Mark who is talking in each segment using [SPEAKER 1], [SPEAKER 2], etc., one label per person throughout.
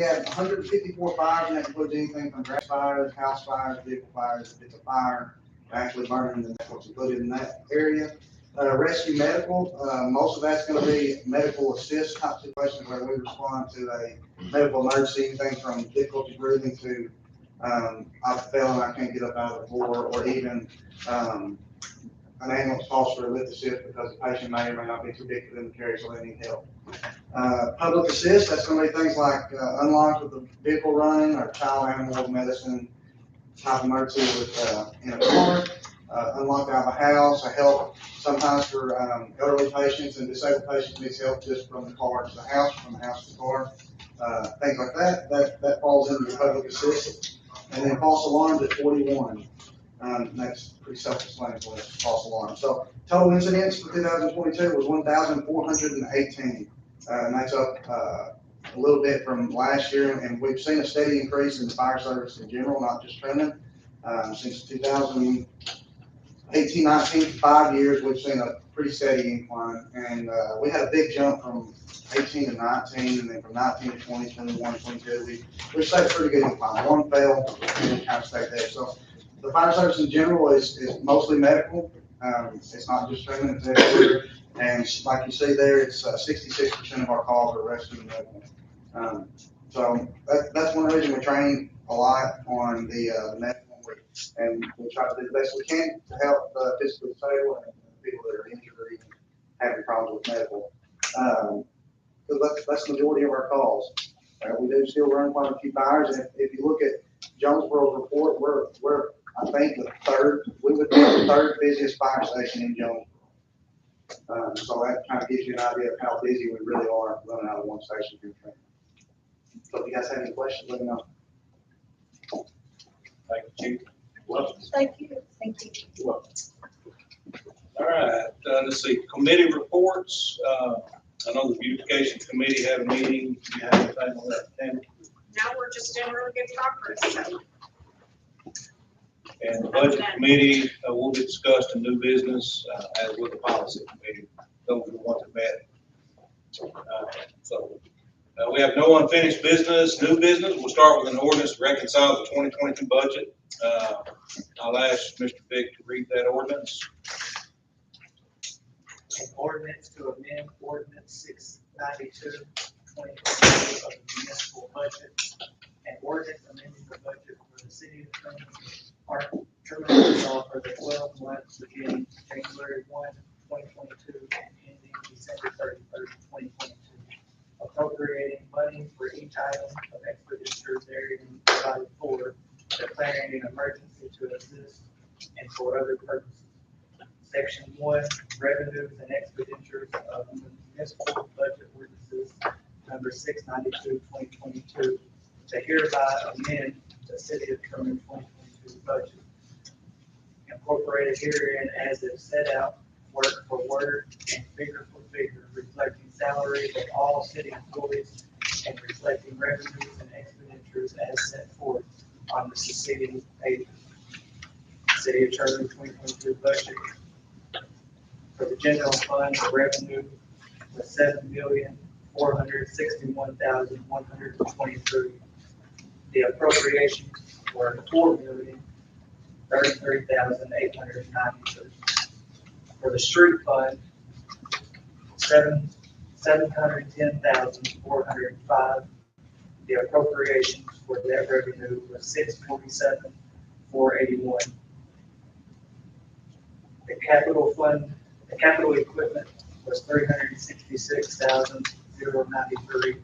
[SPEAKER 1] had 154 fires, and that includes anything from grass fires, house fires, vehicle fires. If it's a fire actually burning, then that's what's included in that area. Rescue medical, most of that's going to be medical assist type situations where we respond to a medical emergency, anything from difficulty breathing to I fell and I can't get up out of the floor, or even an ambulance calls for a lift assist because the patient may or may not be too big for them to carry, so they need help. Public assist, that's going to be things like unlock with the vehicle running, or child animal medicine type emergency with in a car, unlock out of a house, or help sometimes for elderly patients and disabled patients needs help just from the car to the house, from the house to the car, things like that. That falls into the public assist. And then false alarms at 41. That's pretty self-explanatory, false alarm. So total incidents for 2022 was 1,418. And that's up a little bit from last year. And we've seen a steady increase in the fire service in general, not just Trumann. Since 2018, 19, 5 years, we've seen a pretty steady incline. And we had a big jump from 18 to 19, and then from 19 to 20, 21, 22, we stayed a pretty good incline. One fell, and we kind of stayed there. So the fire service in general is mostly medical. It's not just Trumann, it's everywhere. And like you see there, it's 66% of our calls are rescue and medical. So that's one reason we train a lot on the medical, and we try to do the best we can to help physically disabled and people that are injured or even having problems with medical. Because that's the majority of our calls. We do still run quite a few fires, and if you look at Jonesboro's report, we're I think we would be the third busiest fire station in Jonesboro. So that kind of gives you an idea of how busy we really are running out of one station here in Trumann. So if you guys have any questions, let me know.
[SPEAKER 2] Thank you, Chief. Welcome.
[SPEAKER 3] Thank you. Thank you.
[SPEAKER 2] You're welcome. All right, let's see, committee reports. I know the beautification committee had a meeting. Do you have anything on that, Tammy?
[SPEAKER 3] Now we're just in really good progress, so.
[SPEAKER 2] And the budget committee will be discussed in new business, as with the policy committee. Those are the ones that met. So we have no unfinished business, new business. We'll start with an ordinance to reconcile the 2022 budget. I'll ask Mr. Vick to read that ordinance.
[SPEAKER 4] An ordinance to amend ordinance 692, 2022 of the municipal budget. An ordinance amending the budget for the city of Trumann, Trumann, for the 12 months beginning January 1, 2022 and ending December 31st, 2022. Appropriating money for each item of expenditures therein provided for, declaring an emergency to assist and for other purposes. Section 1, revenues and expenditures of the municipal budget ordinances number 692, 2022, to hereby amend the city of Trumann 2022 budget. Incorporated herein as if set out word for word and figure for figure, reflecting salaries of all city employees and reflecting revenues and expenditures as set forth on the succeeding pages. City of Trumann 2022 budget. For the general fund, the revenue was $7,461,123. The appropriations were $4,033,893. For the street fund, $710,405. The appropriations for that revenue was $647,481. The capital fund, the capital equipment was $366,093.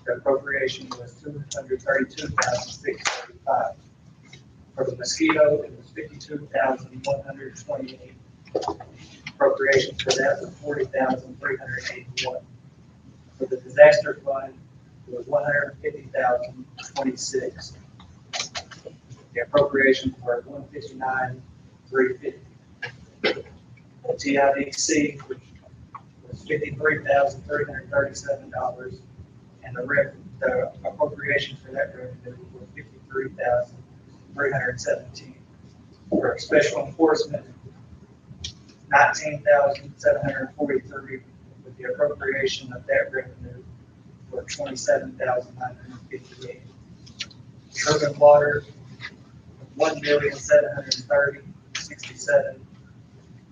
[SPEAKER 4] The appropriation was $232,635. For the mosquito, it was $52,128. Appropriations for that was $40,381. For the disaster fund, it was $150,026. The appropriations were $159,350. The TIDC, which was $53,337, and the appropriation for that revenue was $53,317. For special enforcement, $19,743, with the appropriation of that revenue for $27,958. Urban water, $1,730,067,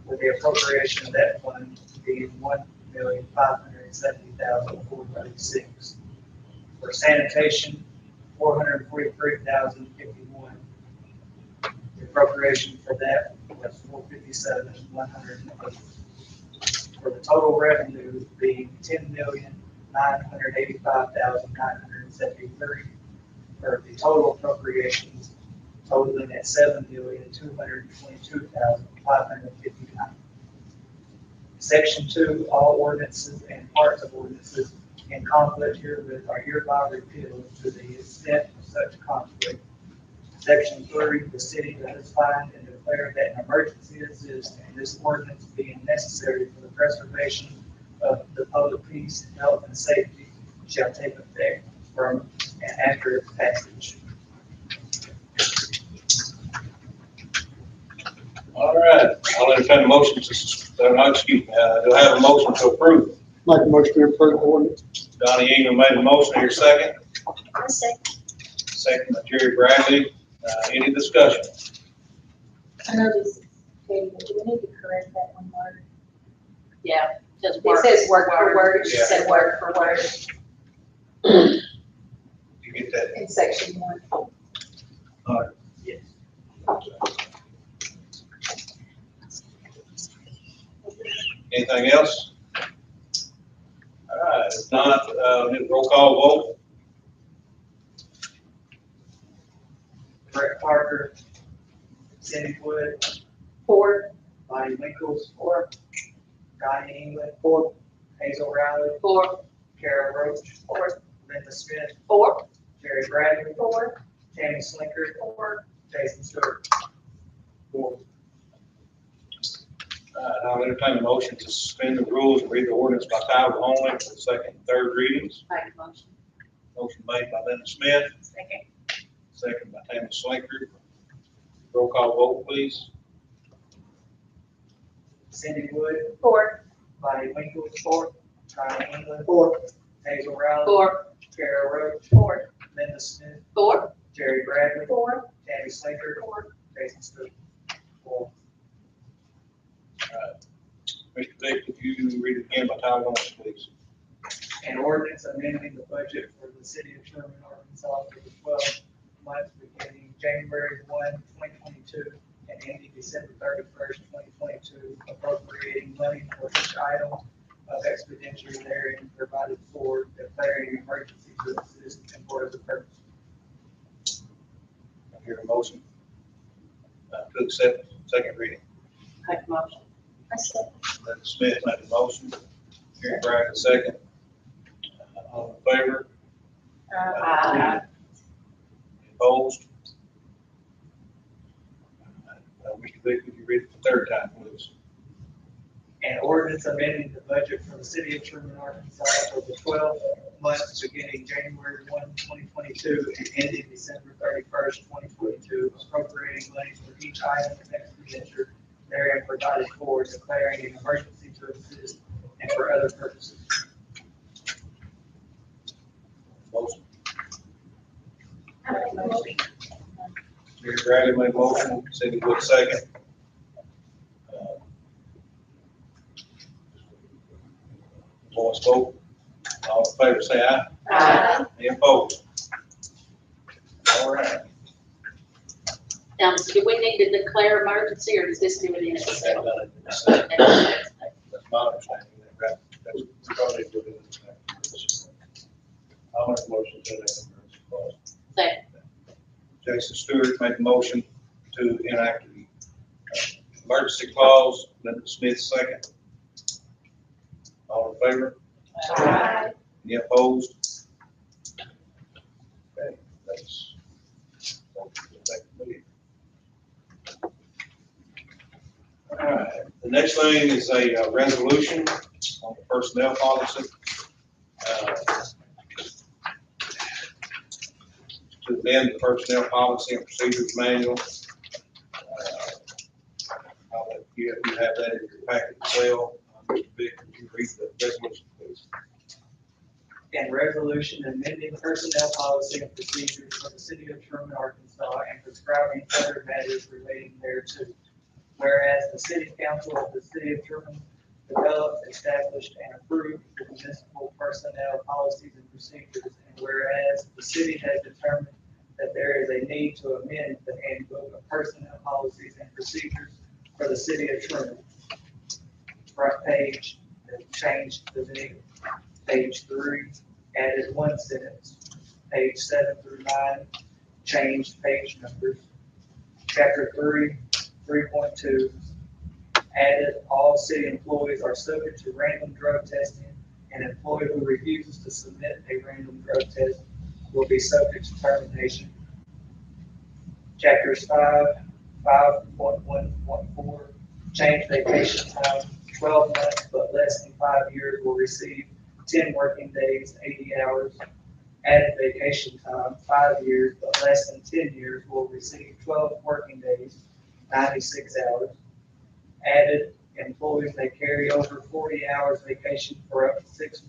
[SPEAKER 4] with the appropriation of that fund being $1,570,436. For sanitation, $443,051. The appropriation for that was $457,108. For the total revenue being $10,985,973, for the total appropriations totaling at $7,222,559. Section 2, all ordinances and parts of ordinances in conflict herewith are hereby repealed to the extent of such conflict. Section 3, the city does find and declare that an emergency exists, and this ordinance being necessary for the preservation of the public peace, health, and safety shall take effect from and after its passage.
[SPEAKER 2] All right, I'll entertain a motion to, do I have a motion to approve?
[SPEAKER 5] Make a motion to approve the ordinance.
[SPEAKER 2] Donnie England made a motion, here second.
[SPEAKER 3] I'll second.
[SPEAKER 2] Second by Jerry Bradley. Any discussion?
[SPEAKER 6] I know this is, okay, but do we need to correct that one word?
[SPEAKER 7] Yeah, just
[SPEAKER 6] It
[SPEAKER 7] word.
[SPEAKER 6] says word for word, it
[SPEAKER 2] Yeah.
[SPEAKER 6] said word for word
[SPEAKER 2] You get that?
[SPEAKER 6] in section 1.
[SPEAKER 4] Yes.
[SPEAKER 2] Anything else? All right, if not, need a roll call vote.
[SPEAKER 4] Brett Parker, Cindy Wood,
[SPEAKER 6] 4,
[SPEAKER 4] Bonnie Winkles, 4, Donnie England, 4, Hazel Riley,
[SPEAKER 7] 4,
[SPEAKER 4] Kara Roach,
[SPEAKER 6] 4,
[SPEAKER 4] Linda Smith,
[SPEAKER 7] 4,
[SPEAKER 4] Jerry Bradley,
[SPEAKER 6] 4,
[SPEAKER 4] Tammy Slinker,
[SPEAKER 6] 4.
[SPEAKER 4] Jason Stewart.
[SPEAKER 2] I'll entertain a motion to suspend the rules and read the ordinance by title only for the second and third readings.
[SPEAKER 7] make a motion.
[SPEAKER 2] Motion made by Linda Smith,
[SPEAKER 3] Second.
[SPEAKER 2] second by Tammy Slinker. Roll call vote, please.
[SPEAKER 4] Cindy Wood,
[SPEAKER 6] 4,
[SPEAKER 4] Bonnie Winkles, 4, Donnie England, 4, Hazel Riley,
[SPEAKER 7] 4,
[SPEAKER 4] Kara Roach,
[SPEAKER 6] 4,
[SPEAKER 4] Linda Smith,
[SPEAKER 7] 4,
[SPEAKER 4] Jerry Bradley,
[SPEAKER 6] 4,
[SPEAKER 4] Tammy Slinker,
[SPEAKER 6] 4.
[SPEAKER 4] Jason Stewart. 4.
[SPEAKER 2] Mr. Vick, could you read it again by title only, please?
[SPEAKER 4] An ordinance amending the budget for the city of Trumann, Arkansas for the 12 months beginning January 1, 2022 and ending December 31st, 2022, appropriating money for each item of expenditure therein provided for, declaring an emergency to assist and for other purposes.
[SPEAKER 2] I hear a motion to accept second reading.
[SPEAKER 7] make a motion.
[SPEAKER 6] I said,
[SPEAKER 2] Linda Smith made a motion, Jerry Bradley second. All in favor?
[SPEAKER 7] Aye.
[SPEAKER 2] Opposed? Mr. Vick, would you read it the third time, please?
[SPEAKER 4] An ordinance amending the budget for the city of Trumann, Arkansas for the 12 months beginning January 1, 2022 and ending December 31st, 2022, appropriating money for each item of expenditure therein provided for, declaring an emergency to assist and for other purposes.
[SPEAKER 2] Motion.
[SPEAKER 6] I make a motion.
[SPEAKER 2] Jerry Bradley made a motion, Cindy Wood second. Voice vote. All in favor, say aye.
[SPEAKER 6] Aye.
[SPEAKER 2] Any opposed? All right.
[SPEAKER 7] Do we need to declare emergency or does this do it in itself?
[SPEAKER 2] That's
[SPEAKER 7] Okay.
[SPEAKER 2] my understanding, right? That's probably what it is. I'll make a motion to that emergency clause.
[SPEAKER 7] Second.
[SPEAKER 2] Jason Stewart made a motion to enact the emergency clause. Linda Smith second. All in favor?
[SPEAKER 6] Aye.
[SPEAKER 2] Any opposed? Okay, that's. All right, the next thing is a resolution on the personnel policy. To amend the personnel policy and procedures manual. I'll let you, if you have that in your packet as well. Mr. Vick, could you read the resolution, please?
[SPEAKER 4] and resolution amending personnel policy and procedures for the city of Trumann, Arkansas, and prescribing other matters relating thereto. Whereas the city council of the city of Trumann developed, established, and approved the municipal personnel policies and procedures, and whereas the city has determined that there is a need to amend the handbook of personnel policies and procedures for the city of Trumann. Front page, changed the name. Page 3, added one sentence. Page 7 through 9, changed page numbers. Chapter 3, 3.2, added all city employees are subject to random drug testing. An employee who refuses to submit a random drug test will be subject to termination. Chapters 5, 5.1.4, change vacation time, 12 months but less than 5 years will receive 10 working days, 80 hours. Added vacation time, 5 years but less than 10 years will receive 12 working days, 96 hours. Added employees may carry over 40 hours vacation for up to 6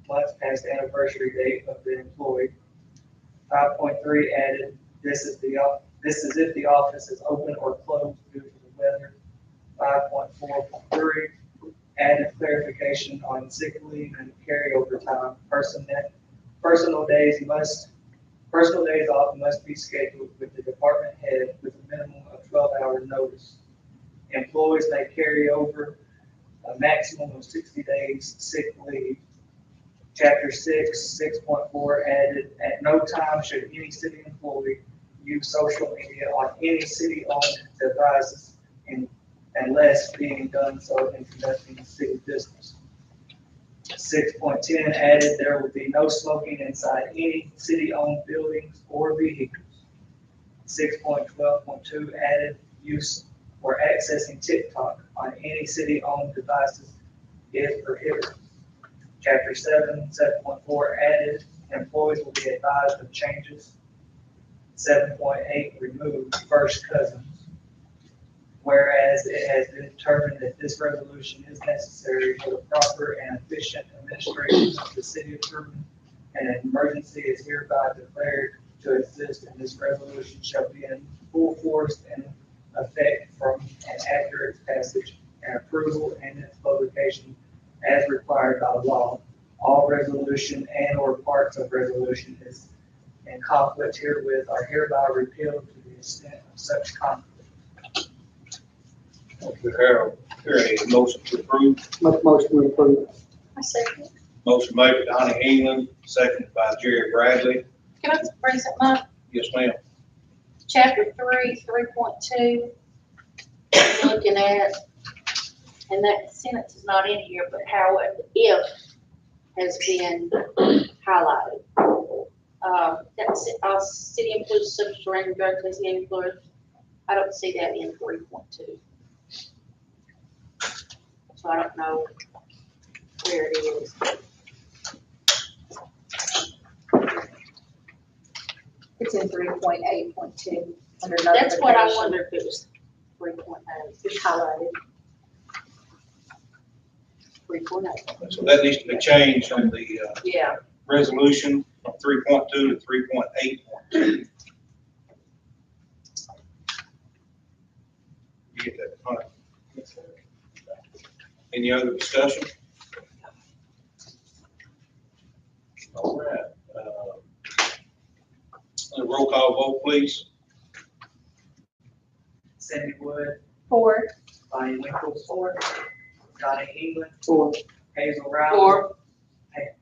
[SPEAKER 4] months past the anniversary date of the employee. 5.3 added, this is if the office is open or closed due to the weather. 5.4.3 added clarification on sick leave and carryover time. Personal days off must be scheduled with the department head with a minimum of 12-hour notice. Employees may carry over a maximum of 60 days sick leave. Chapter 6, 6.4 added, at no time should any city employee use social media on any city-owned devices unless being done so in conducting city business. 6.10 added, there will be no smoking inside any city-owned buildings or vehicles. 6.12.2 added, use or accessing TikTok on any city-owned devices is prohibited. Chapter 7, 7.4 added, employees will be advised of changes. 7.8 removed first cousins. Whereas it has been determined that this resolution is necessary for the proper and efficient administration of the city of Trumann, and an emergency is hereby declared to exist, and this resolution shall be in full force and effect from an accurate passage and approval and its publication as required by law. All resolution and or parts of resolution is in conflict herewith are hereby repealed to the extent of such conflict.
[SPEAKER 2] Harold, here a motion to approve.
[SPEAKER 5] Make a motion to approve.
[SPEAKER 7] I second.
[SPEAKER 2] Motion made by Donnie England, seconded by Jerry Bradley.
[SPEAKER 7] Can I bring something up?
[SPEAKER 2] Yes, ma'am.
[SPEAKER 7] Chapter 3, 3.2, looking at, and that sentence is not in here, but how if has been highlighted. That's it, all city employees subject to random drug testing employees. I don't see that in 3.2. So I don't know where it is.
[SPEAKER 6] It's in 3.8.2 under
[SPEAKER 7] That's what I
[SPEAKER 6] notification.
[SPEAKER 7] wonder if it was 3.8. It's highlighted. 3.8.
[SPEAKER 2] So that needs to be changed on the
[SPEAKER 7] Yeah.
[SPEAKER 2] resolution from 3.2 to 3.8.2. You get that, all right. Any other discussion? All right. Roll call vote, please.
[SPEAKER 4] Cindy Wood,
[SPEAKER 6] 4.
[SPEAKER 4] Bonnie Winkle, 4. Donnie England,
[SPEAKER 5] 4.
[SPEAKER 4] Hazel Riley,
[SPEAKER 7] 4.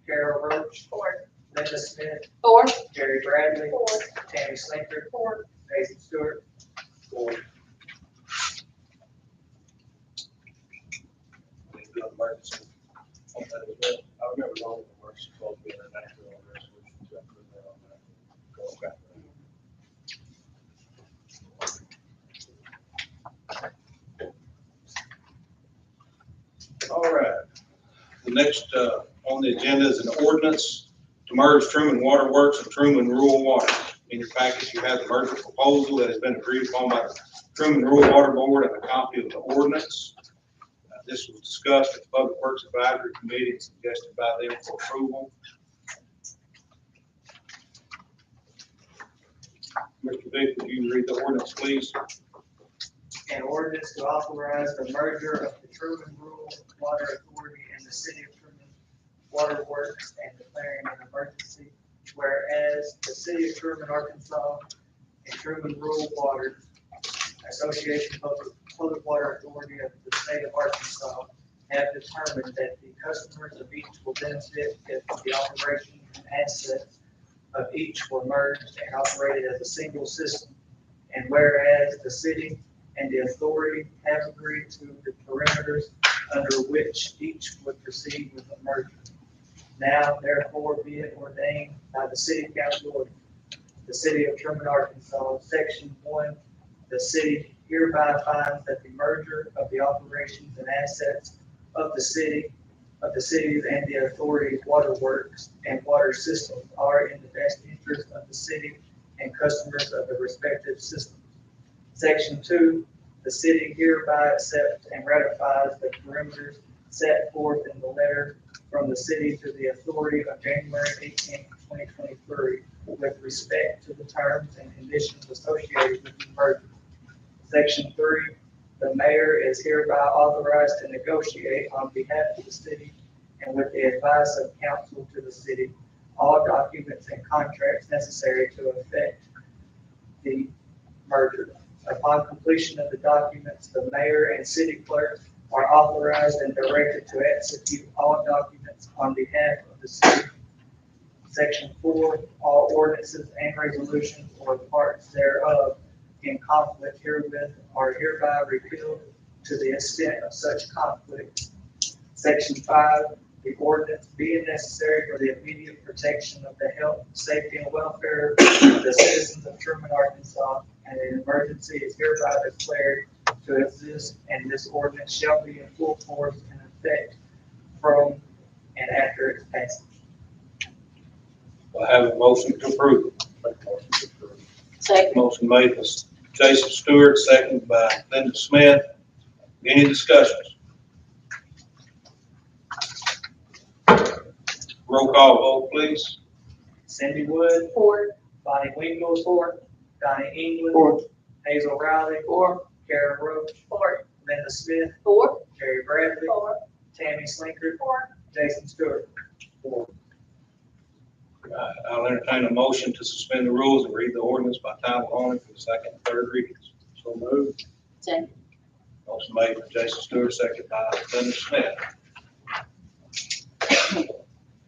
[SPEAKER 4] Carol Roach,
[SPEAKER 7] 4.
[SPEAKER 4] Linda Smith,
[SPEAKER 7] 4.
[SPEAKER 4] Jerry Bradley,
[SPEAKER 7] 4.
[SPEAKER 4] Tammy Slinker,
[SPEAKER 7] 4.
[SPEAKER 4] Mason Stewart.
[SPEAKER 2] 4. Emergency. On that as well. I remember all the emergency clause being enacted on the resolution. So I put that on that. Okay. All right. The next on the agenda is an ordinance to merge Trumann Water Works and Trumann Rural Water. In your package, you have the merger proposal that has been agreed upon by the Trumann Rural Water Board and a copy of the ordinance. This was discussed at the Public Works Advisory Committee and suggested by them for approval. Vic, would you read the ordinance, please?
[SPEAKER 4] An ordinance to authorize the merger of the Trumann Rural Water Authority and the City of Trumann Water Works and declaring an emergency. Whereas the City of Trumann, Arkansas, and Trumann Rural Water Association Public Water Authority of the State of Arkansas have determined that the customers of each will benefit if the operation and assets of each were merged and operated as a single system. And whereas the city and the authority have agreed to the parameters under which each would proceed with the merger. Now therefore be it ordained by the City Council of the City of Trumann, Arkansas, Section 1, the city hereby finds that the merger of the operations and assets of the cities and the authority's water works and water systems are in the best interest of the city and customers of the respective systems. Section 2, the city hereby accepts and ratifies the parameters set forth in the letter from the city to the authority of January 18, 2023, with respect to the terms and conditions associated with the merger. Section 3, the mayor is hereby authorized to negotiate on behalf of the city and with the advice of counsel to the city, all documents and contracts necessary to effect the merger. Upon completion of the documents, the mayor and city clerk are authorized and directed to execute all documents on behalf of the city. Section 4, all ordinances and resolutions or parts thereof in conflict herewith are hereby repealed to the extent of such conflict. Section 5, the ordinance being necessary for the immediate protection of the health, safety, and welfare of the citizens of Trumann, Arkansas, and an emergency is hereby declared to exist, and this ordinance shall be in full force and effect from and after its passage.
[SPEAKER 2] I have a motion to approve.
[SPEAKER 7] Second.
[SPEAKER 2] Motion made by Jason Stewart, seconded by Linda Smith. Any discussions? Roll call vote, please.
[SPEAKER 4] Cindy Wood,
[SPEAKER 7] Four.
[SPEAKER 4] Bonnie Winkle, Donnie England,
[SPEAKER 5] Four.
[SPEAKER 4] Hazel Riley, Karen Roach,
[SPEAKER 7] Four.
[SPEAKER 4] Linda Smith,
[SPEAKER 7] Four.
[SPEAKER 4] Jerry Bradley,
[SPEAKER 7] Four.
[SPEAKER 4] Tammy Slinker,
[SPEAKER 7] Four.
[SPEAKER 4] Jason Stewart.
[SPEAKER 2] I'll entertain a motion to suspend the rules and read the ordinance by title only for the second and third readings. So moved.
[SPEAKER 7] Second.
[SPEAKER 2] Motion made by Jason Stewart, seconded by Linda Smith.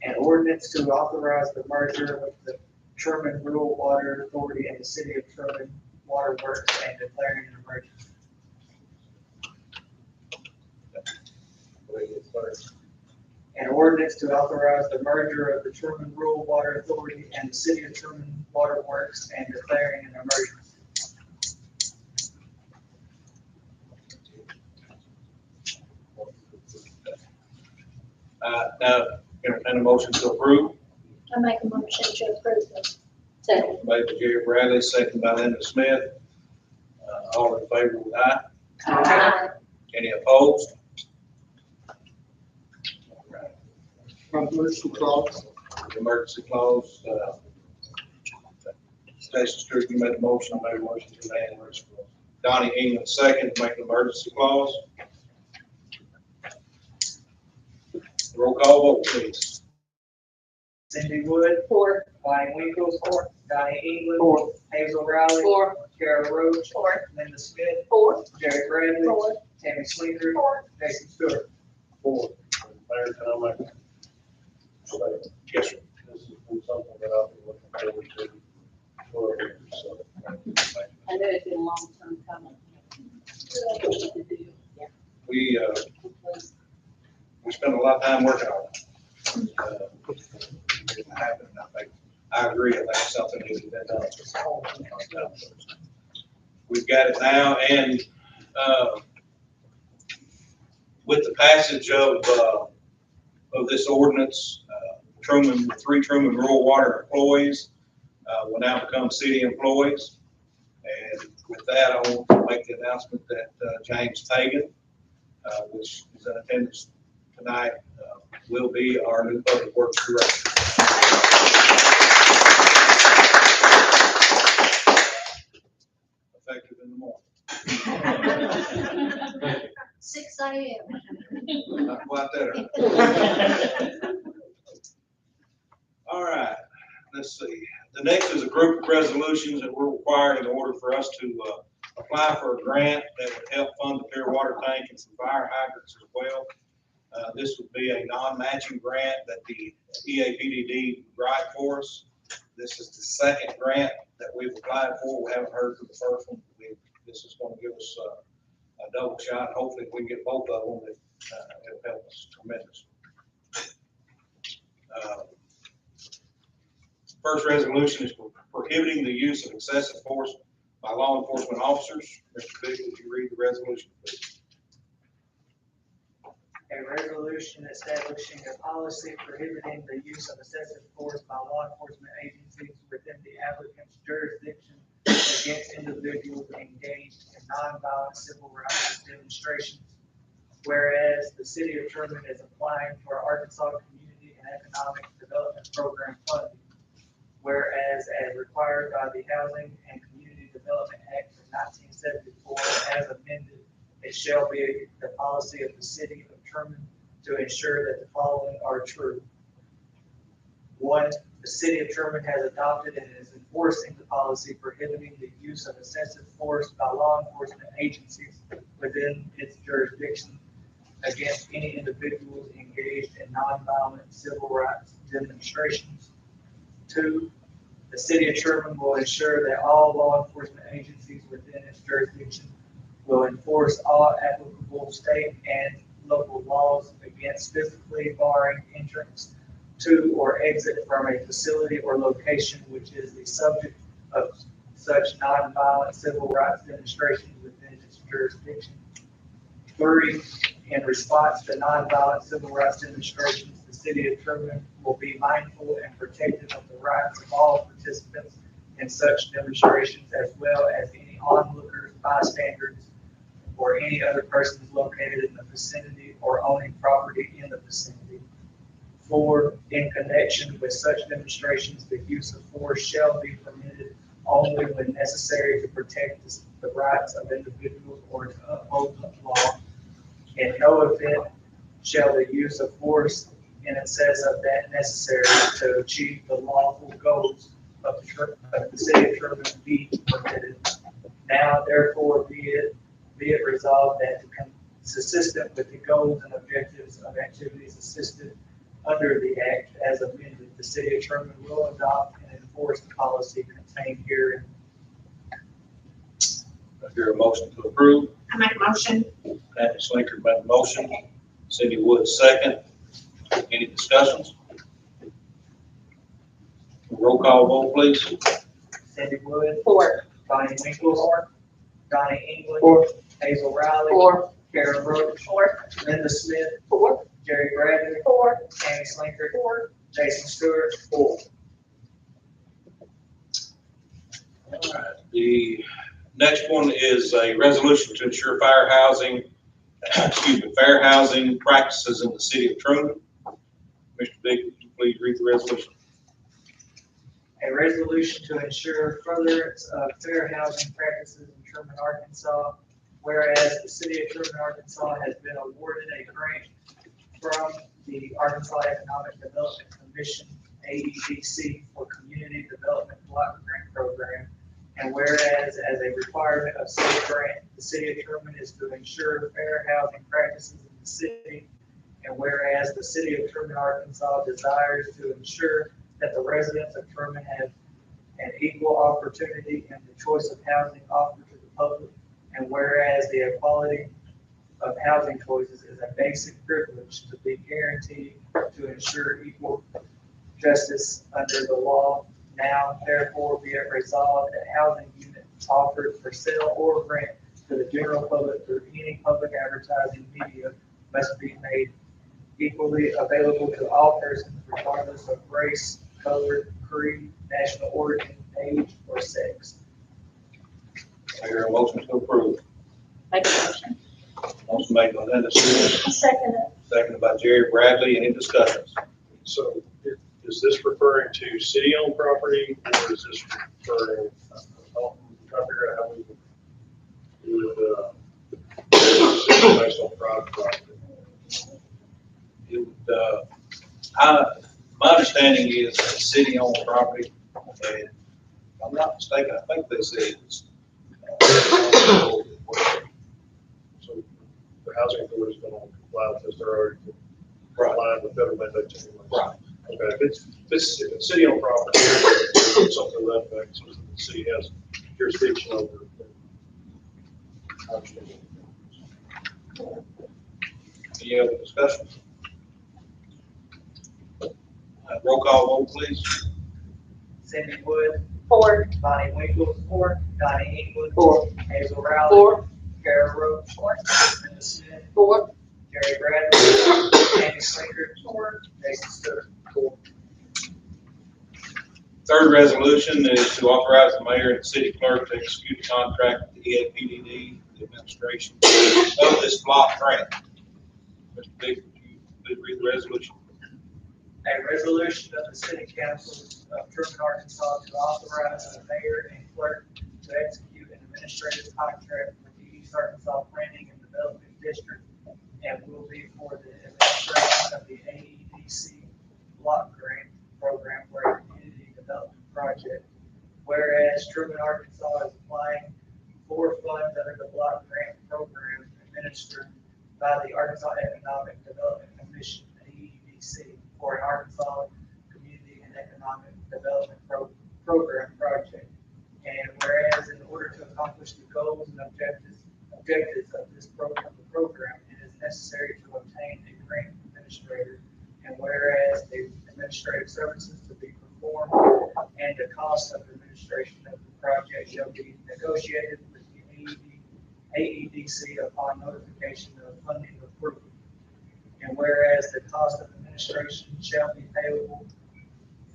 [SPEAKER 4] An ordinance to authorize the merger of the Trumann Rural Water Authority and the City of Trumann Water Works and declaring an emergency. An ordinance to authorize the merger of the Trumann Rural Water Authority and the City of Trumann Water Works and declaring an emergency.
[SPEAKER 2] Now, entertain a motion to approve.
[SPEAKER 6] I make a motion to approve them.
[SPEAKER 7] Second.
[SPEAKER 2] Made by Jerry Bradley, seconded by Linda Smith. All in favor with aye.
[SPEAKER 7] Aye.
[SPEAKER 2] Any opposed?
[SPEAKER 5] Emergency clause.
[SPEAKER 2] Emergency clause, Jason Stewart, you made the motion, I made a motion to the emergency clause. Donnie England, second, to make an emergency clause. Roll call vote, please.
[SPEAKER 4] Cindy Wood,
[SPEAKER 7] Four.
[SPEAKER 4] Bonnie Winkle, Donnie England,
[SPEAKER 5] Four.
[SPEAKER 4] Hazel Riley,
[SPEAKER 7] Four.
[SPEAKER 4] Kara Roach,
[SPEAKER 7] Four.
[SPEAKER 4] Linda Smith,
[SPEAKER 7] Four.
[SPEAKER 4] Jerry Bradley,
[SPEAKER 7] Four.
[SPEAKER 4] Tammy Slinker,
[SPEAKER 7] Four.
[SPEAKER 4] Jason Stewart.
[SPEAKER 8] Four. Mayor, can I make a statement?
[SPEAKER 2] Yes, sir.
[SPEAKER 8] This has been something that I've been looking forward to for a year, so.
[SPEAKER 7] I know it's been a long time coming.
[SPEAKER 2] We spent a lot of time working on it. It didn't happen, I agree, I think it's something that needs to be done. We've got it now, and, with the passage of this ordinance, three Trumann Rural Water employees will now become city employees. And with that, I want to make the announcement that James Pagan, which is in attendance tonight, will be our new public works director. in the morning.
[SPEAKER 7] 6 AM.
[SPEAKER 2] Not quite that early. All right, let's see. The next is a group of resolutions that we're required in order for us to apply for a grant that would help fund the pure water tank and some fire hydrants as well. This would be a non-matching grant that the EAPDD would write for us. This is the second grant that we've applied for. We haven't heard from the first one. This is going to give us a double shot. Hopefully, if we can get both of them, it'll help us tremendously. First resolution is prohibiting the use of excessive force by law enforcement officers. Mr. Biggs, would you read the resolution, please?
[SPEAKER 4] A resolution establishing a policy prohibiting the use of excessive force by law enforcement agencies within the applicant's jurisdiction against individuals engaged in nonviolent civil rights demonstrations. Whereas the city of Trumann is applying for Arkansas Community and Economic Development Program funding. Whereas as required by the Housing and Community Development Act of 1974 as amended, it shall be the policy of the city of Trumann to ensure that the following are true. 1, the city of Trumann has adopted and is enforcing the policy prohibiting the use of excessive force by law enforcement agencies within its jurisdiction against any individuals engaged in nonviolent civil rights demonstrations. 2, the city of Trumann will ensure that all law enforcement agencies within its jurisdiction will enforce all applicable state and local laws against physically barring entrance to or exit from a facility or location which is the subject of such nonviolent civil rights demonstrations within its jurisdiction. 3, in response to nonviolent civil rights demonstrations, the city of Trumann will be mindful and protective of the rights of all participants in such demonstrations, as well as any onlookers, bystanders, or any other persons located in the vicinity or owning property in the vicinity. 4, in connection with such demonstrations, the use of force shall be permitted only when necessary to protect the rights of individuals or to uphold the law. In no event shall the use of force in excess of that necessary to achieve the lawful goals of the city of Trumann be permitted. Now, therefore, be it resolved that consistent with the goals and objectives of activities assisted under the Act as amended, the city of Trumann will adopt and enforce the policy contained herein.
[SPEAKER 2] I hear a motion to approve.
[SPEAKER 3] I make a motion.
[SPEAKER 2] Kathy Slinker made a motion. Cindy Wood second. Any discussions? Roll call vote, please.
[SPEAKER 4] Cindy Wood.
[SPEAKER 7] 4.
[SPEAKER 4] Donnie Winkles. Donnie England.
[SPEAKER 5] 4.
[SPEAKER 4] Hazel Riley.
[SPEAKER 7] 4.
[SPEAKER 4] Karen Brooks.
[SPEAKER 7] 4.
[SPEAKER 4] Linda Smith.
[SPEAKER 7] 4.
[SPEAKER 4] Jerry Bradley.
[SPEAKER 7] 4.
[SPEAKER 4] Tammy Slinker.
[SPEAKER 7] 4.
[SPEAKER 4] Jason Stewart.
[SPEAKER 5] 4.
[SPEAKER 2] All right. The next one is a resolution to ensure fair housing practices in the city of Trumann. Mr. Biggs, would you please read the resolution?
[SPEAKER 4] A resolution to ensure furtherance of fair housing practices in Trumann, Arkansas. Whereas the city of Trumann, Arkansas has been awarded a grant from the Arkansas Economic Development Commission, AEDC, for Community Development Block Grant Program. And whereas as a requirement of said grant, the city of Trumann is to ensure fair housing practices in the city. And whereas the city of Trumann, Arkansas desires to ensure that the residents of Trumann have an equal opportunity in the choice of housing offered to the public. And whereas the equality of housing choices is a basic privilege to be guaranteed to ensure equal justice under the law. Now, therefore, be it resolved that housing units offered for sale or rent to the general public through any public advertising media must be made equally available to all persons regardless of race, color, creed, national origin, age, or sex.
[SPEAKER 2] I hear a motion to approve.
[SPEAKER 7] Make a motion.
[SPEAKER 2] Motion made by Linda Smith,
[SPEAKER 7] Second.
[SPEAKER 2] seconded by Jerry Bradley. Any discussions?
[SPEAKER 8] So is this referring to city-owned property or is this referring, I'm trying to figure out how we would private property.
[SPEAKER 2] It would, my understanding is that city-owned property, and if I'm not mistaken, I think they said it's.
[SPEAKER 8] So the housing authority is going to comply with this, they're already complying with federal mandates anyway.
[SPEAKER 2] Right.
[SPEAKER 8] Okay, if it's city-owned property, something to that effect, so the city has jurisdiction over it. then I understand.
[SPEAKER 2] Any other discussion? Roll call vote, please.
[SPEAKER 4] Cindy Wood,
[SPEAKER 7] Four.
[SPEAKER 4] Bonnie Winkle, Donnie England,
[SPEAKER 5] Four.
[SPEAKER 4] Hazel Rowley,
[SPEAKER 7] Four.
[SPEAKER 4] Carol Roach, Linda Smith,
[SPEAKER 7] Four.
[SPEAKER 4] Gary Bradley, Andy Slinger, Jason Stewart.
[SPEAKER 2] Third resolution is to authorize the mayor and city clerk to execute a contract with the EAPDD, the administration of this block grant. Mr. Biggs, would you please read the resolution?
[SPEAKER 4] A resolution of the city council of Trumann, Arkansas to authorize the mayor and clerk to execute an administrative contract with the East Arkansas Planning and Development District and will be for the administration of the AEDC block grant program for a community development project. Whereas Trumann, Arkansas is applying for funds under the block grant program administered by the Arkansas Economic Development Commission, AEDC, for an Arkansas Community and Economic Development Program project. And whereas in order to accomplish the goals and objectives of this program, it is necessary to obtain a grant administrator. And whereas the administrative services to be performed and the cost of administration of the project shall be negotiated with the AEDC upon notification of funding approval. And whereas the cost of administration shall be payable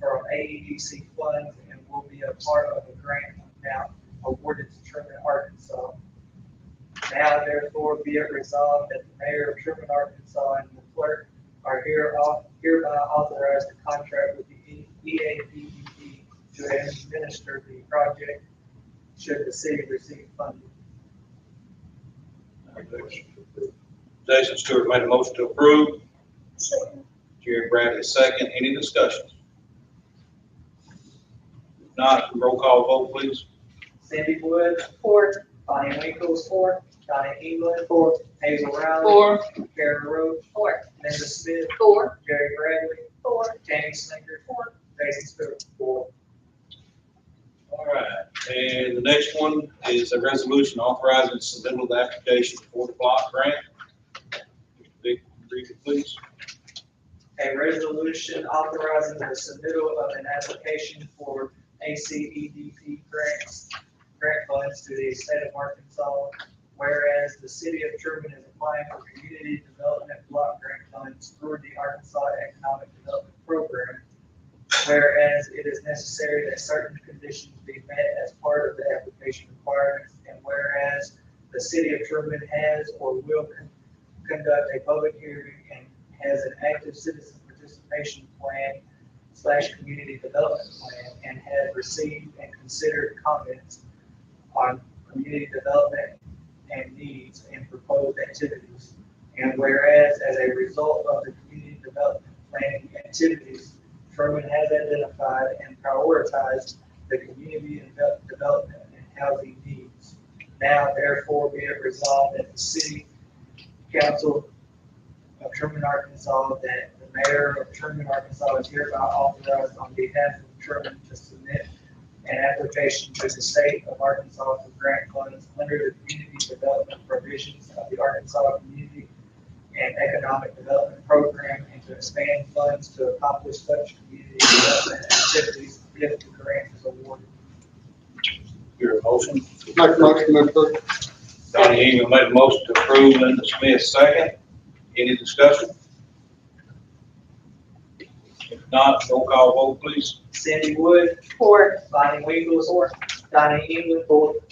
[SPEAKER 4] from AEDC funds and will be a part of a grant amount awarded to Trumann, Arkansas. Now therefore be it resolved that the mayor of Trumann, Arkansas and the clerk are hereby authorized to contract with the EAPDD to administer the project should the city receive funding.
[SPEAKER 2] Jason Stewart made a motion to approve. Jerry Bradley second. Any discussion? If not, roll call vote, please.
[SPEAKER 4] Cindy Wood,
[SPEAKER 7] Four.
[SPEAKER 4] Bonnie Winkle, Donnie England, Hazel Rowley,
[SPEAKER 7] Four.
[SPEAKER 4] Carol Roach,
[SPEAKER 7] Four.
[SPEAKER 4] Linda Smith,
[SPEAKER 7] Four.
[SPEAKER 4] Gary Bradley,
[SPEAKER 7] Four.
[SPEAKER 4] Tammy Slinger, Jason Stewart.
[SPEAKER 2] All right, and the next one is a resolution authorizing submittal of the application for the block grant. Mr. Big, read it, please.
[SPEAKER 4] A resolution authorizing the submittal of an application for ACEDP grant funds to the state of Arkansas, whereas the city of Trumann is applying for community development block grant funds through the Arkansas Economic Development Program, whereas it is necessary that certain conditions be met as part of the application requirements, and whereas the city of Trumann has or will conduct a public hearing and has an active citizen participation plan / community development plan and has received and considered comments on community development and needs and proposed activities. And whereas as a result of the community development planning activities, Trumann has identified and prioritized the community development and housing needs. Now therefore be it resolved that the city council of Trumann, Arkansas, that the mayor of Trumann, Arkansas is hereby authorized on behalf of Trumann to submit an application to the state of Arkansas for grant funds under the community development provisions of the Arkansas Community and Economic Development Program and to expand funds to accomplish such community development activities if the grant is awarded.
[SPEAKER 2] Your motion.
[SPEAKER 5] Make a motion to approve.
[SPEAKER 2] Donnie England made a motion to approve. Linda Smith second. Any discussion? If not, roll call vote, please.
[SPEAKER 4] Cindy Wood,
[SPEAKER 7] Four.
[SPEAKER 4] Bonnie Winkle, Donnie England,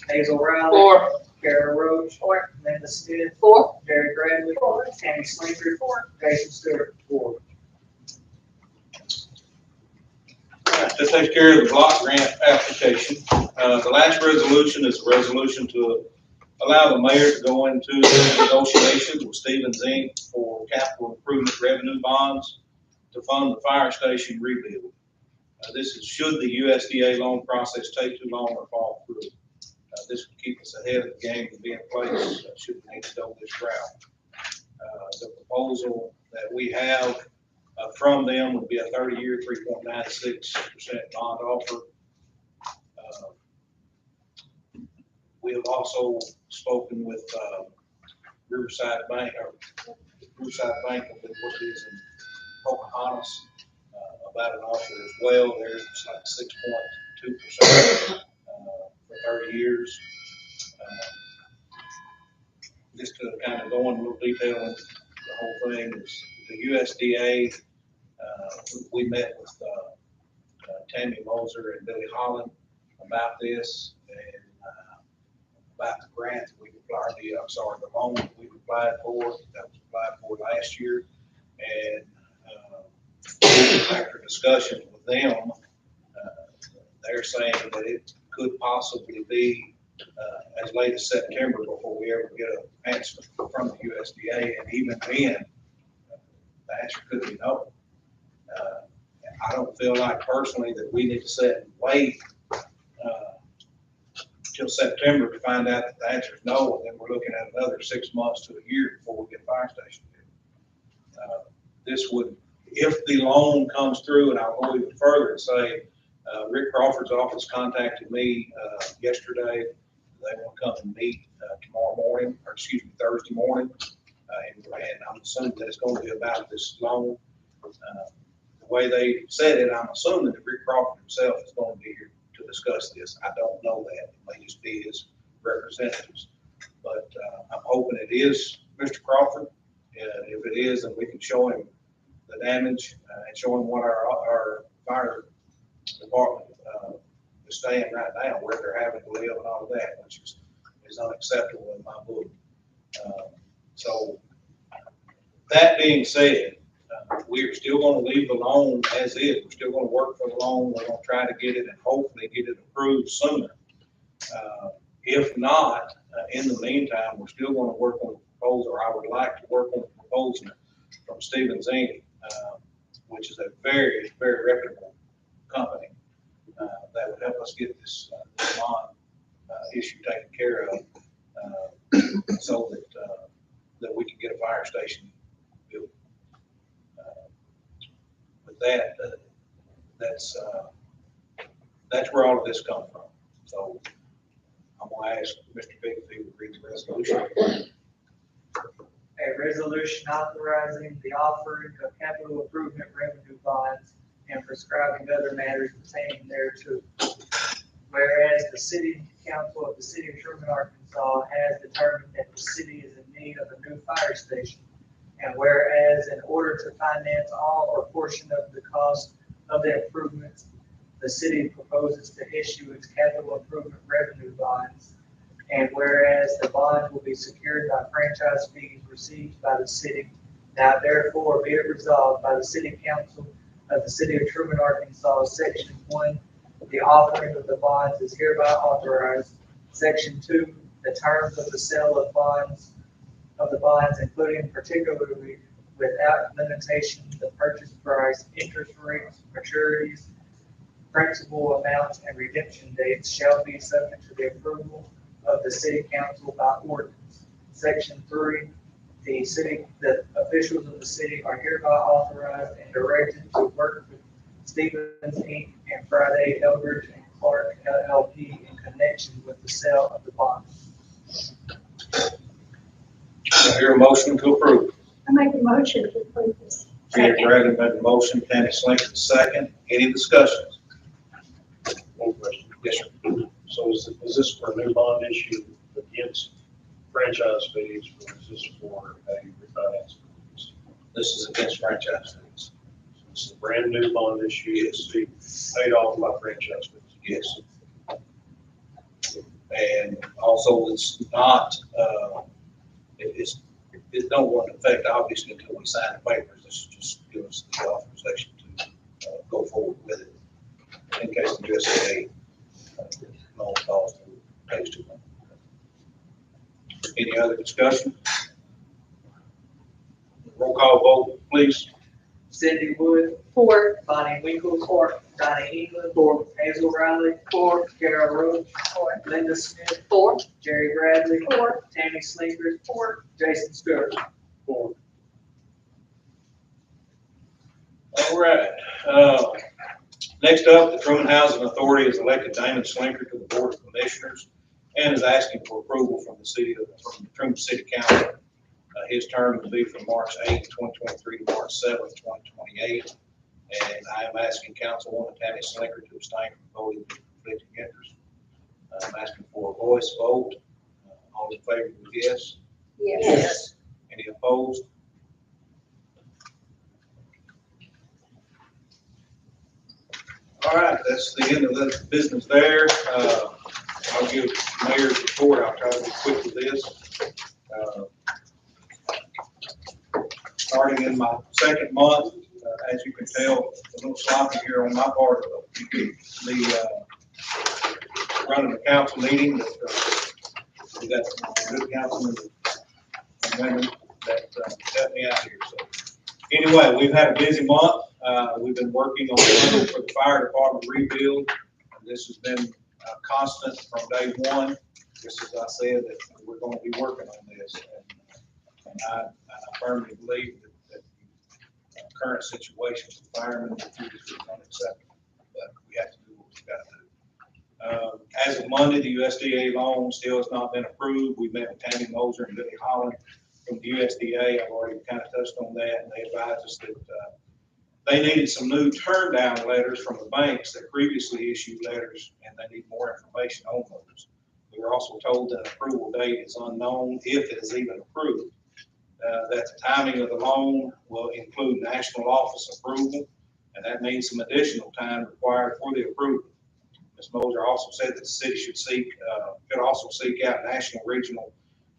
[SPEAKER 4] Hazel Rowley,
[SPEAKER 7] Four.
[SPEAKER 4] Carol Roach,
[SPEAKER 7] Four.
[SPEAKER 4] Linda Smith,
[SPEAKER 7] Four.
[SPEAKER 4] Gary Bradley, Tammy Slinger, Jason Stewart.
[SPEAKER 2] All right, that takes care of the block grant application. The last resolution is a resolution to allow the mayor to go into negotiations with Stevens Inc. for capital improvement revenue bonds to fund the fire station rebuild. This is should the USDA loan process take too long or fall through. This would keep us ahead of the game and be in place should we need to go this route. The proposal that we have from them would be a 30-year, 3.96% bond offer. We have also spoken with Riverside Bank, or Riverside Bank, I believe what it is in Pocahontas, about an offer as well. There's like 6.2% for 30 years. Just to kind of go into a little detail into the whole thing is the USDA. We met with Tammy Moser and Billy Holland about this and about the grant that we applied, the loan that we applied for, that was applied for last year. And after discussion with them, they're saying that it could possibly be as late as September before we ever get an answer from the USDA. And even then, the answer could be no. I don't feel like personally that we need to sit and wait till September to find out that the answer is no, and then we're looking at another 6 months to a year before we get a fire station built. This would, if the loan comes through, and I'll go even further and say, Rick Crawford's office contacted me yesterday. They want to come and meet tomorrow morning, or excuse me, Thursday morning, and I'm assuming that it's going to be about this loan. The way they said it, I'm assuming that Rick Crawford himself is going to be here to discuss this. I don't know that. It may just be his representatives. But I'm hoping it is Mr. Crawford. And if it is, then we can show him the damage and show him what our fire department is staying right now, where they're having to live and all of that, which is unacceptable in my book. So that being said, we're still going to leave the loan as is. We're still going to work for the loan. We're going to try to get it and hopefully get it approved sooner. If not, in the meantime, we're still going to work on the proposal, or I would like to work on the proposal from Stevens Inc., which is a very, very reputable company that would help us get this bond issue taken care of so that we can get a fire station built. With that, that's where all of this comes from. So I'm going to ask Mr. Big if he would read the resolution.
[SPEAKER 4] A resolution authorizing the offering of capital improvement revenue bonds and prescribing other matters pertaining thereto. Whereas the city council of the city of Trumann, Arkansas has determined that the city is in need of a new fire station. And whereas in order to finance all or portion of the cost of the improvements, the city proposes to issue its capital improvement revenue bonds. And whereas the bond will be secured by franchise fees received by the city, now therefore be it resolved by the city council of the city of Trumann, Arkansas, section 1, the offering of the bonds is hereby authorized. Section 2, the terms of the sale of the bonds, including particularly without limitation, the purchase price, interest rates, maturities, principal amounts, and redemption dates shall be subject to the approval of the city council by ordinance. Section 3, the officials of the city are hereby authorized and directed to work with Stevens Inc. and Friday Eldridge and Clark LLP in connection with the sale of the bonds.
[SPEAKER 2] I hear a motion to approve.
[SPEAKER 6] I make a motion to approve this.
[SPEAKER 2] Peter Bradley made the motion, Tammy Slinker second. Any discussions?
[SPEAKER 8] One question.
[SPEAKER 2] Yes, sir.
[SPEAKER 8] So is this for a new bond issue against franchise fees, or is this for a refinance?
[SPEAKER 2] This is against franchise fees.
[SPEAKER 8] This is a brand new bond issue. Yes. To be paid off by franchise fees.
[SPEAKER 2] Yes. And also it's not, it don't want to affect obviously until we sign the papers. This is just give us the authorization to go forward with it in case the USDA loan falls through page 2. Any other discussion? Roll call vote, please.
[SPEAKER 4] Cindy Wood,
[SPEAKER 7] For.
[SPEAKER 4] Bonnie Winkle, Donnie England, Hazel Riley, Carol Roach, Linda Smith,
[SPEAKER 7] For.
[SPEAKER 4] Jerry Bradley,
[SPEAKER 7] For.
[SPEAKER 4] Tammy Slinger, Jason Stewart.
[SPEAKER 8] For.
[SPEAKER 2] All right. Next up, the Trumann Housing Authority has elected Damon Slinker to the Board of Commissioners and is asking for approval from the Trumann City Council. His term will be from March 8th, 2023 to March 7th, 2028. And I am asking Councilwoman Tammy Slinker to abstain from voting due to conflicting interests. I'm asking for a voice vote. All in favor, yes.
[SPEAKER 7] Yes.
[SPEAKER 2] Any opposed? All right, that's the end of the business there. I'll give the mayor's report. I'll try to be quick with this. Starting in my second month, as you can tell, a little sloppy here on my part of the running the council meeting, but we got some good councilmen and women that helped me out here. So anyway, we've had a busy month. We've been working on funding for the fire department rebuild. This has been constant from day one. Just as I said, that we're going to be working on this. And I firmly believe that the current situation for firemen is unacceptable. But we have to do what we've got to do. As of Monday, the USDA loan still has not been approved. We met with Tammy Moser and Billy Holland from the USDA. I've already kind of touched on that, and they advised us that they needed some new turn down letters from the banks that previously issued letters, and they need more information on those. We were also told that an approval date is unknown, if it is even approved. That the timing of the loan will include national office approval, and that means some additional time required for the approval. Ms. Moser also said that the city could also seek out national regional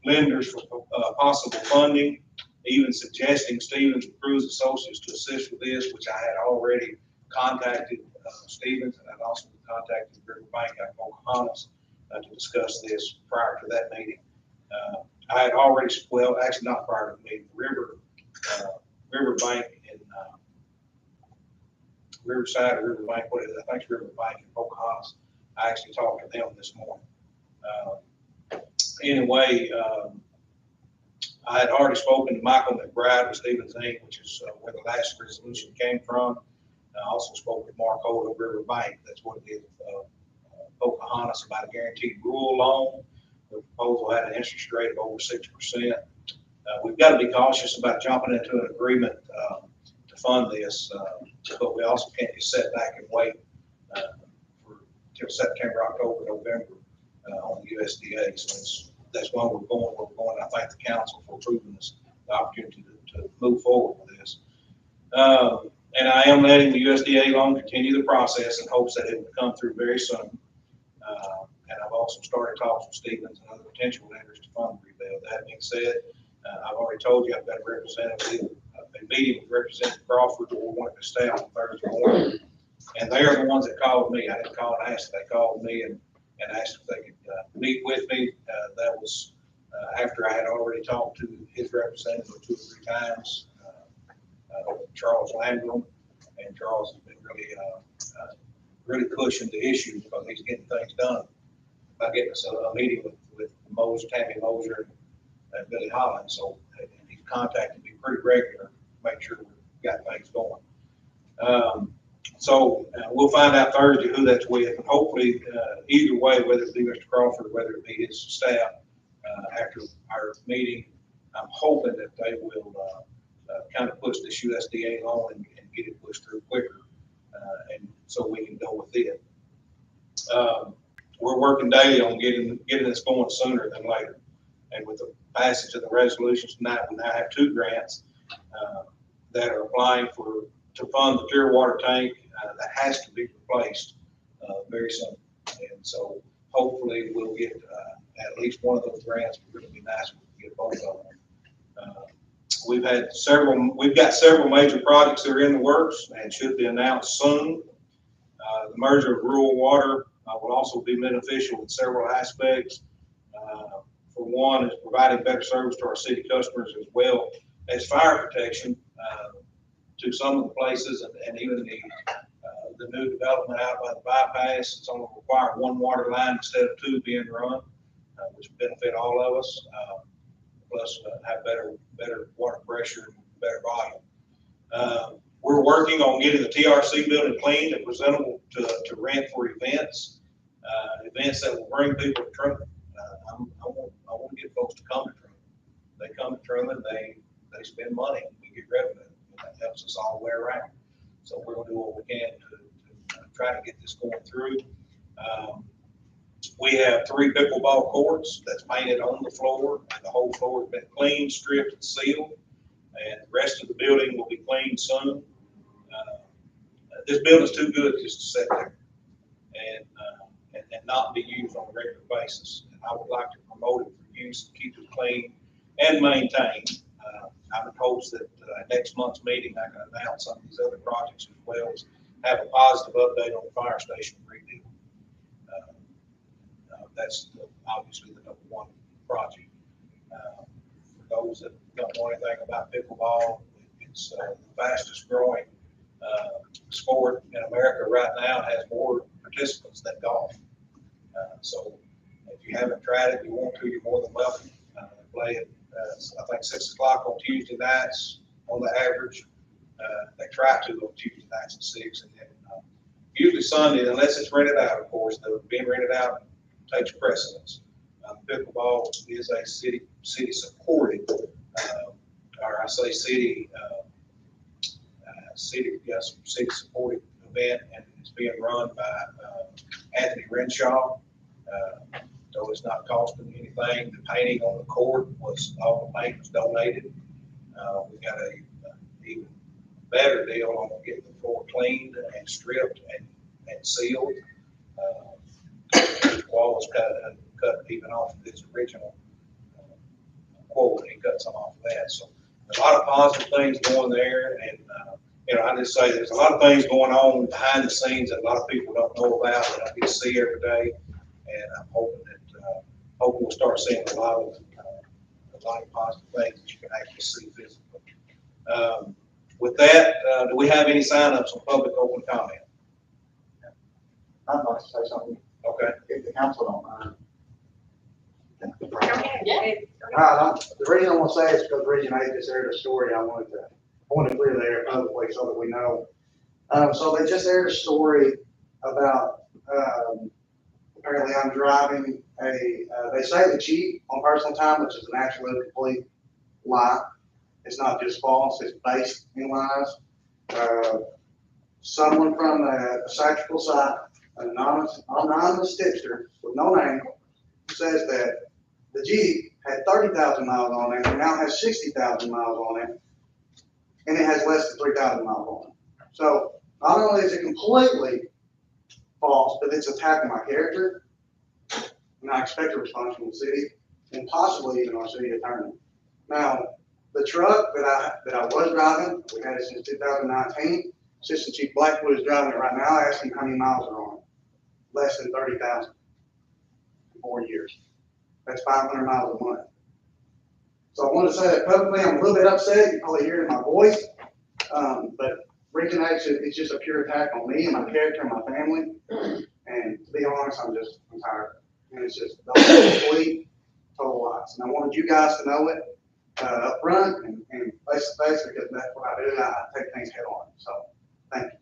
[SPEAKER 2] lenders for possible funding, even suggesting Stevens and Cruz Associates to assist with this, which I had already contacted Stevens, and I'd also contacted River Bank out of Pocahontas to discuss this prior to that meeting. I had already, well, actually not prior to the meeting, River Bank in Riverside or River Bank, what is it? I think it's River Bank in Pocahontas. I actually talked to them this morning. Anyway, I had already spoken to Michael McBride with Stevens Inc., which is where the last resolution came from. I also spoke with Mark Holt of River Bank. That's what it is, Pocahontas, about a guaranteed rural loan. The proposal had an interest rate of over 6%. We've got to be cautious about jumping into an agreement to fund this, but we also can't just sit back and wait till September, October, November on the USDA. So that's why we're going where we're going. I thank the council for approving us the opportunity to move forward with this. And I am letting the USDA loan continue the process in hopes that it will come through very soon. And I've also started talks with Stevens and other potential lenders to fund the rebuild. That being said, I've already told you I've got a representative. I've been meeting with Representative Crawford, who wanted to stay on Thursday morning. And they are the ones that called me. I didn't call and ask. They called me and asked if they could meet with me. That was after I had already talked to his representative 2 or 3 times, Charles Landrum. And Charles has been really pushing the issue because he's getting things done by getting us a meeting with Moser, Tammy Moser, and Billy Holland. So and he's contacted me pretty regular to make sure we've got things going. So we'll find out Thursday who that's with, and hopefully either way, whether it be Mr. Crawford, whether it be his staff, after our meeting, I'm hoping that they will kind of push this USDA loan and get it pushed through quicker, and so we can go with it. We're working daily on getting this going sooner than later, and with the passage of the resolutions tonight, we now have 2 grants that are applying to fund the pure water tank that has to be replaced very soon. And so hopefully we'll get at least one of those grants. It would really be nice if we get both of them. We've got several major projects that are in the works and should be announced soon. The merger of rural water will also be beneficial in several aspects. For one is providing better service to our city customers as well as fire protection to some of the places, and even the new development out by the bypass. It's only require one water line instead of two being run, which will benefit all of us. Plus have better water pressure and better volume. We're working on getting the TRC building cleaned and presentable to rent for events, events that will bring people to Trumann. I want to get folks to come to Trumann. They come to Trumann, they spend money, we get revenue, and that helps us all the way around. So we're going to do what we can to try to get this going through. We have 3 pickleball courts that's painted on the floor, and the whole floor has been cleaned, stripped, and sealed. And the rest of the building will be cleaned soon. This building's too good just to sit there and not be used on a regular basis. And I would like to promote it for use, keep it clean and maintained. I'm in hopes that next month's meeting, I can announce some of these other projects as well as have a positive update on the fire station redeal. That's obviously the #1 project. For those that don't know anything about pickleball, it's the fastest growing sport in America right now. It has more participants than golf. So if you haven't tried it, you want to, you're more than welcome. Play it, I think 6 o'clock on Tuesday nights on the average. They try to on Tuesday nights at 6, and then usually Sunday, unless it's rented out, of course. The being rented out takes precedence. Pickleball is a city supported, or I say city supported event, and it's being run by Anthony Renshaw. So it's not costing anything. The painting on the court all the paint was donated. We got a even better deal on getting the floor cleaned and stripped and sealed. The wall was cut even off of his original quote. He cut some off of that. So a lot of positive things going there, and I just say there's a lot of things going on behind the scenes that a lot of people don't know about that I get to see every day, and I'm hoping that we'll start seeing a lot of positive things that you can actually see physically. With that, do we have any sign-ups on public open comment?
[SPEAKER 5] I'd like to say something,
[SPEAKER 2] Okay.
[SPEAKER 5] if the council don't mind.
[SPEAKER 3] Go ahead.
[SPEAKER 7] Yeah.
[SPEAKER 1] The reason I want to say it is because Region 8 just aired a story. I wanted to clear the air publicly so that we know. So they just aired a story about, apparently I'm driving they say the Jeep on personal time, which is an absolute complete lie. It's not just false, it's based in lies. Someone from a satirical site, an anonymous tipster with no name, says that the Jeep had 30,000 miles on it and now has 60,000 miles on it, and it has less than 3,000 miles on it. So not only is it completely false, but it's attacking my character, and I expect a response from the city and possibly even our city attorney. Now, the truck that I was driving, we had it since 2019. Assistant Chief Blackwood is driving it right now. I asked him how many miles are on it. Less than 30,000 in 4 years. That's 500 miles a month. So I want to say that publicly. I'm a little bit upset. You probably hear it in my voice. But Region 8, it's just a pure attack on me and my character and my family. And to be honest, I'm tired. And it's just those complete total lies. And I wanted you guys to know it up front and face to face, because that's what I do. I take things head on. So thank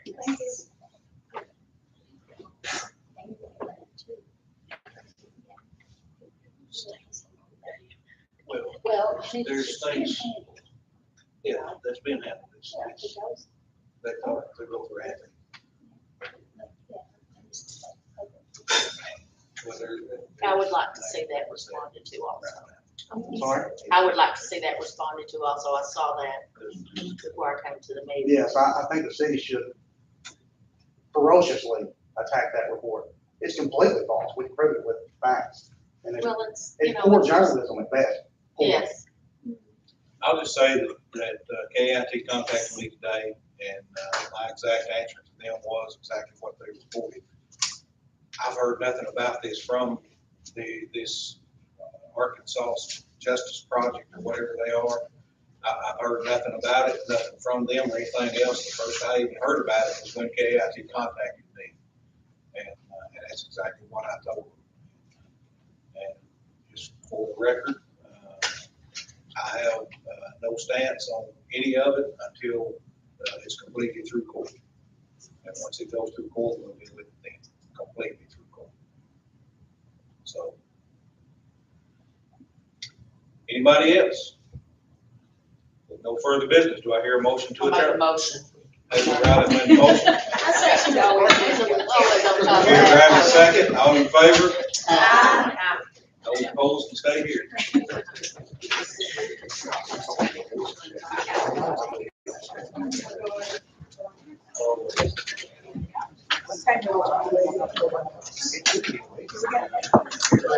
[SPEAKER 1] you.
[SPEAKER 3] Thank you.
[SPEAKER 7] Well,
[SPEAKER 2] There's things, that's been happening. They go through Anthony.
[SPEAKER 7] I would like to see that responded to also.
[SPEAKER 1] Sorry?
[SPEAKER 7] I would like to see that responded to also. I saw that before I came to the meeting.
[SPEAKER 1] Yes, I think the city should ferociously attack that report. It's completely false. We can prove it with facts. And it's
[SPEAKER 7] Well, it's,
[SPEAKER 1] poor journalism at best. Poor.
[SPEAKER 7] yes.
[SPEAKER 2] I'll just say that KIT contacted me today, and my exact answer to them was exactly what they reported. I've heard nothing about this from this Arkansas Justice Project or whatever they are. I've heard nothing about it, nothing from them or anything else. The first I even heard about it was when KIT contacted me. And that's exactly what I told them. And just for the record, I have no stance on any of it until it's completely through court. And once it goes through court, we'll deal with it then, completely through court. So, anybody else? With no further business, do I hear a motion to
[SPEAKER 3] I'll make a
[SPEAKER 2] adjourn?
[SPEAKER 3] motion.
[SPEAKER 2] Hazel Riley made a motion.
[SPEAKER 7] I second always on top of
[SPEAKER 2] Here,
[SPEAKER 7] that.
[SPEAKER 2] Travis, second. All in favor?
[SPEAKER 3] Aye.
[SPEAKER 2] Those opposed can stay here.
[SPEAKER 3] Okay.